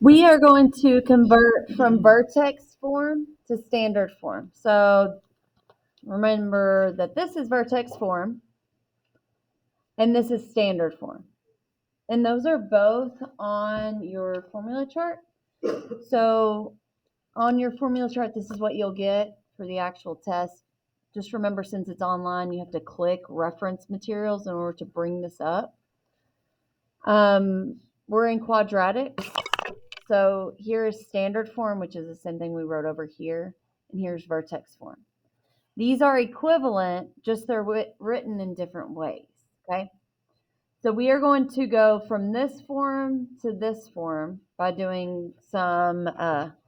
We are going to convert from vertex form to standard form. So remember that this is vertex form and this is standard form. And those are both on your formula chart. So on your formula chart, this is what you'll get for the actual test. Just remember, since it's online, you have to click reference materials in order to bring this up. We're in quadratic. So here's standard form, which is the same thing we wrote over here. And here's vertex form. These are equivalent, just they're written in different ways, okay? So we are going to go from this form to this form by doing some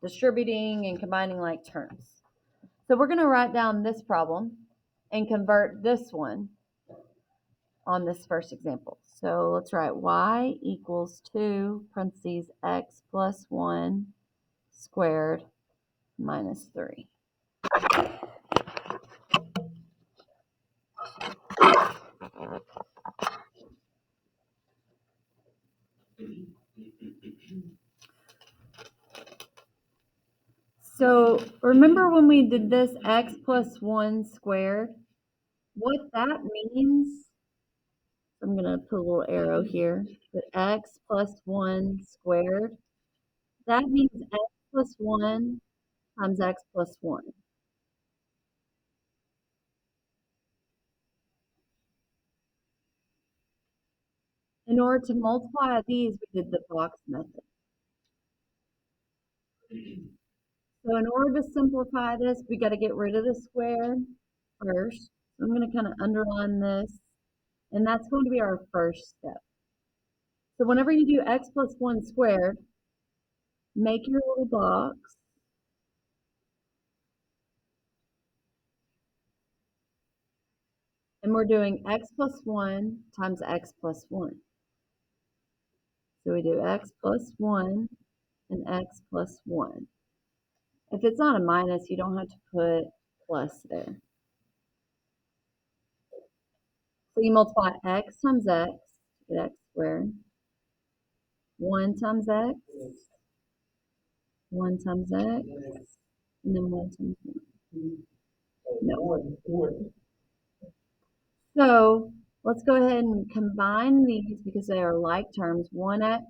distributing and combining like terms. So we're going to write down this problem and convert this one on this first example. So let's write y equals 2 parentheses x plus 1 squared minus 3. So remember when we did this x plus 1 squared? What that means, I'm going to put a little arrow here, but x plus 1 squared, that means x plus 1 times x plus 1. In order to multiply these, we did the box method. So in order to simplify this, we got to get rid of the square first. So I'm going to kind of underline this, and that's going to be our first step. So whenever you do x plus 1 squared, make your little box. And we're doing x plus 1 times x plus 1. So we do x plus 1 and x plus 1. If it's not a minus, you don't have to put plus there. So you multiply x times x, get x squared. 1 times x, 1 times x, and then 1 times 1. No. So let's go ahead and combine these because they are like terms. 1x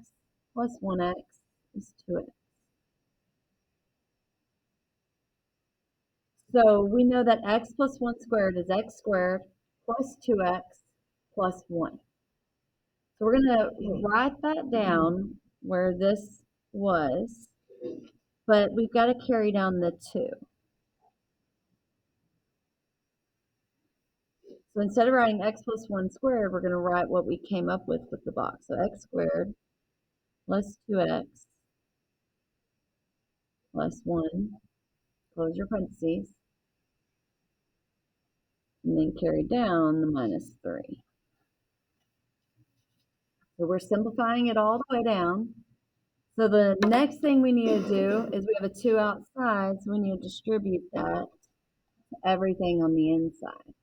plus 1x is 2x. So we know that x plus 1 squared is x squared plus 2x plus 1. So we're going to write that down where this was, but we've got to carry down the 2. So instead of writing x plus 1 squared, we're going to write what we came up with the box. So x squared plus 2x plus 1, close your parentheses, and then carry down the minus 3. So we're simplifying it all the way down. So the next thing we need to do is we have a 2 outside, so we need to distribute that to everything on the inside.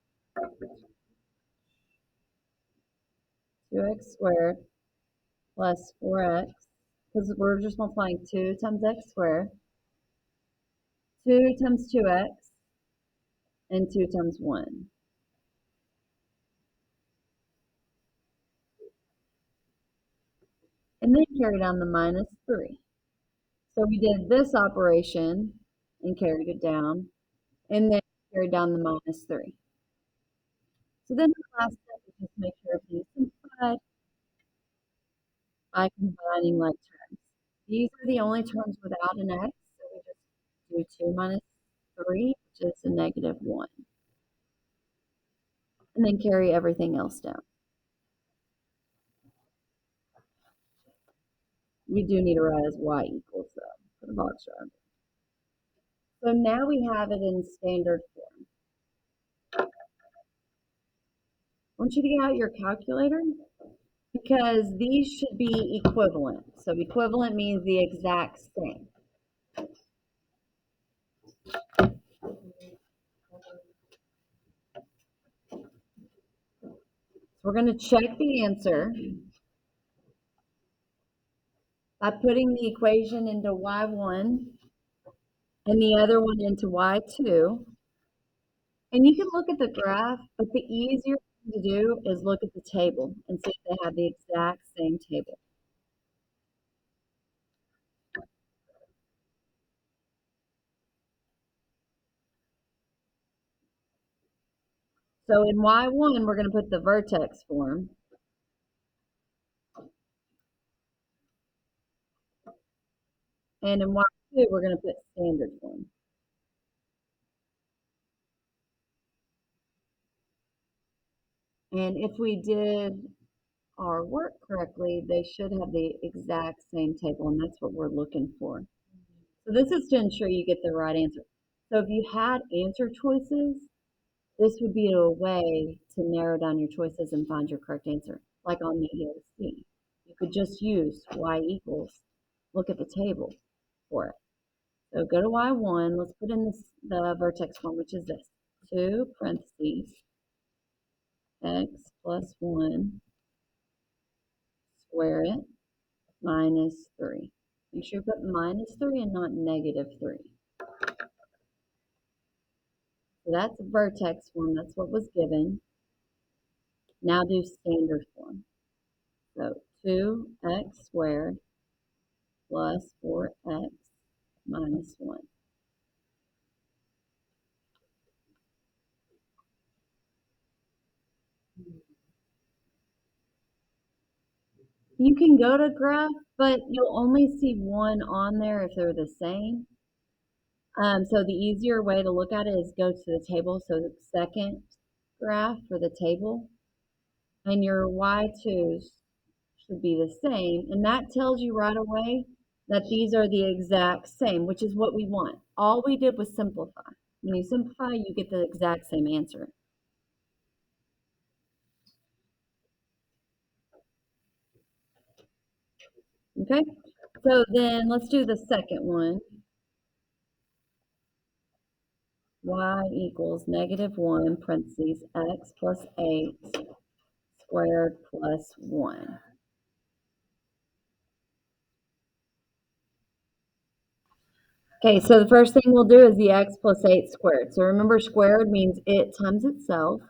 2x squared plus 4x, because we're just multiplying 2 times x squared, 2 times 2x, and 2 times 1. And then carry down the minus 3. So we did this operation and carried it down, and then carried down the minus 3. So then the last step is just make sure everything is simplified by combining like terms. These are the only terms without an x, so we just do 2 minus 3, which is a negative 1. And then carry everything else down. We do need to write as y equals for the box chart. So now we have it in standard form. I want you to get out your calculator because these should be equivalent. So equivalent means the exact same. So we're going to check the answer by putting the equation into y1 and the other one into y2. And you can look at the graph, but the easier thing to do is look at the table and see if they have the exact same table. So in y1, we're going to put the vertex form. And in y2, we're going to put standard form. And if we did our work correctly, they should have the exact same table, and that's what we're looking for. So this is to ensure you get the right answer. So if you had answer choices, this would be a way to narrow down your choices and find your correct answer. Like on the EOC, you could just use y equals, look at the table for it. So go to y1, let's put in the vertex form, which is this, 2 parentheses, x plus 1, square it, minus 3. Make sure you put minus 3 and not negative 3. So that's vertex form. That's what was given. Now do standard form. So 2x squared plus 4x minus 1. You can go to graph, but you'll only see one on there if they're the same. So the easier way to look at it is go to the table. So the second graph for the table, and your y2s should be the same. And that tells you right away that these are the exact same, which is what we want. All we did was simplify. When you simplify, you get the exact same answer. Okay, so then let's do the second one. Y equals -1 parentheses x plus 8 squared plus 1. Okay, so the first thing we'll do is the x plus 8 squared. So remember, squared means it times itself.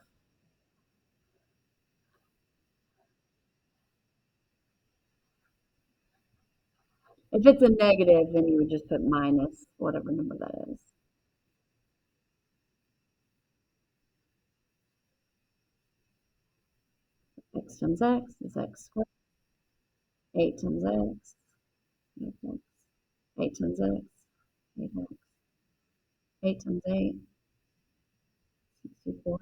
If it's a negative, then you would just put minus whatever number that is. X times x is x squared. 8 times x, 8x. 8 times x, 8x. 8 times 8, 64.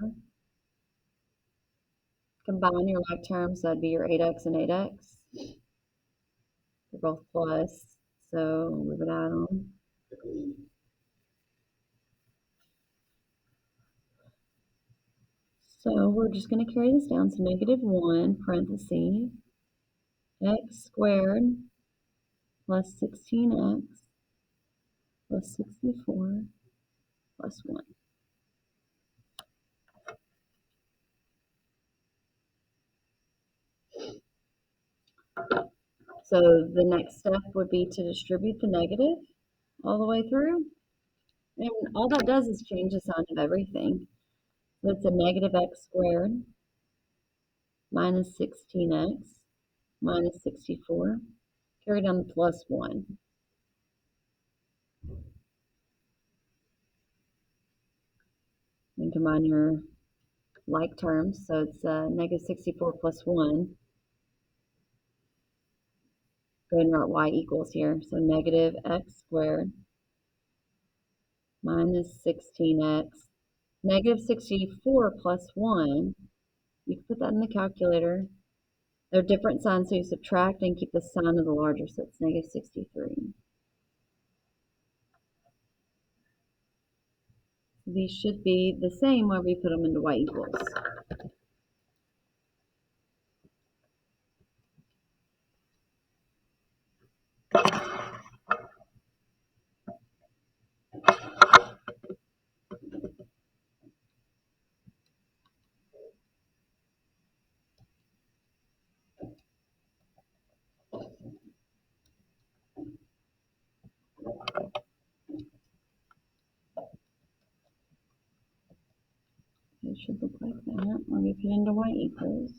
Combine your like terms, that'd be your 8x and 8x. They're both plus, so we would add them. So we're just going to carry this down to -1 parentheses x squared plus 16x plus 64 plus 1. So the next step would be to distribute the negative all the way through. And all that does is change the sign of everything. That's a negative x squared minus 16x minus 64. Carry down the plus 1. And combine your like terms. So it's negative 64 plus 1. Go ahead and write y equals here. So negative x squared minus 16x. Negative 64 plus 1. You can put that in the calculator. They're different signs, so you subtract and keep the sign of the larger, so it's negative 63. These should be the same whenever you put them into y equals. should look like that. Let me put into y equals.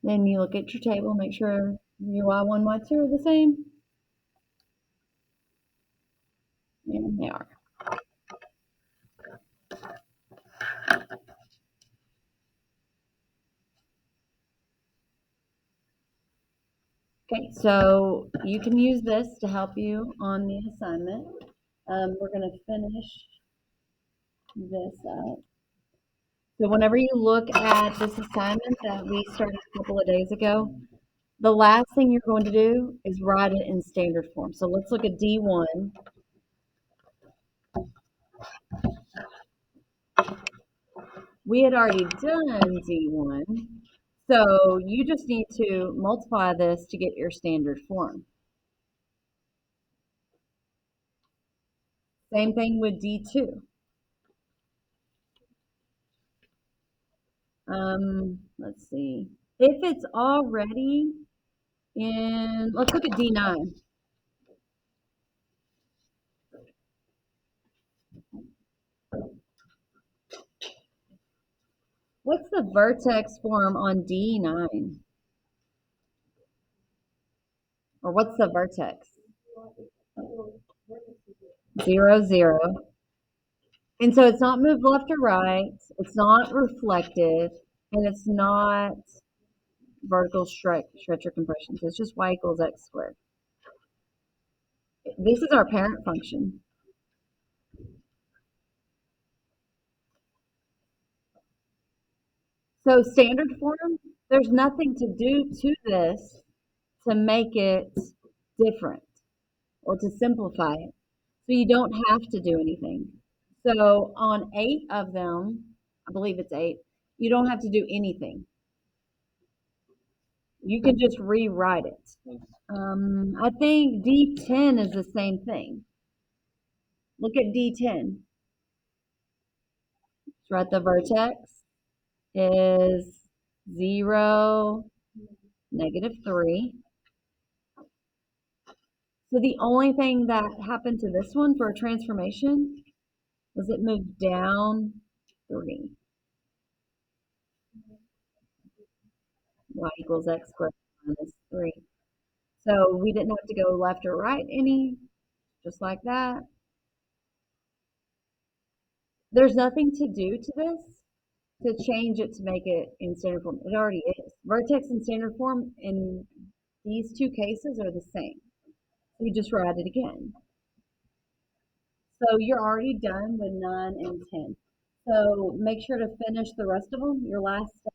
Then you look at your table, make sure your y1, y2 are the same. And they are. Okay, so you can use this to help you on the assignment. We're going to finish this up. So whenever you look at this assignment that we started a couple of days ago, the last thing you're going to do is write it in standard form. So let's look at D1. We had already done D1. So you just need to multiply this to get your standard form. Same thing with D2. Let's see. If it's already in, let's look at D9. What's the vertex form on D9? Or what's the vertex? 0, 0. And so it's not moved left or right. It's not reflective. And it's not vertical stretch or compression. So it's just y equals x squared. This is our parent function. So standard form, there's nothing to do to this to make it different or to simplify it. So you don't have to do anything. So on 8 of them, I believe it's 8, you don't have to do anything. You can just rewrite it. I think D10 is the same thing. Look at D10. Right, the vertex is 0, -3. So the only thing that happened to this one for a transformation was it moved down 3. Y equals x squared minus 3. So we didn't have to go left or right any, just like that. There's nothing to do to this to change it to make it in standard form. It already is. Vertex and standard form in these two cases are the same. You just write it again. So you're already done with 9 and 10. So make sure to finish the rest of them. Your last step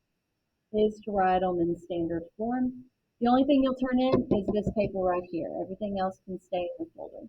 is to write them in standard form. The only thing you'll turn in is this paper right here. Everything else can stay in the folder.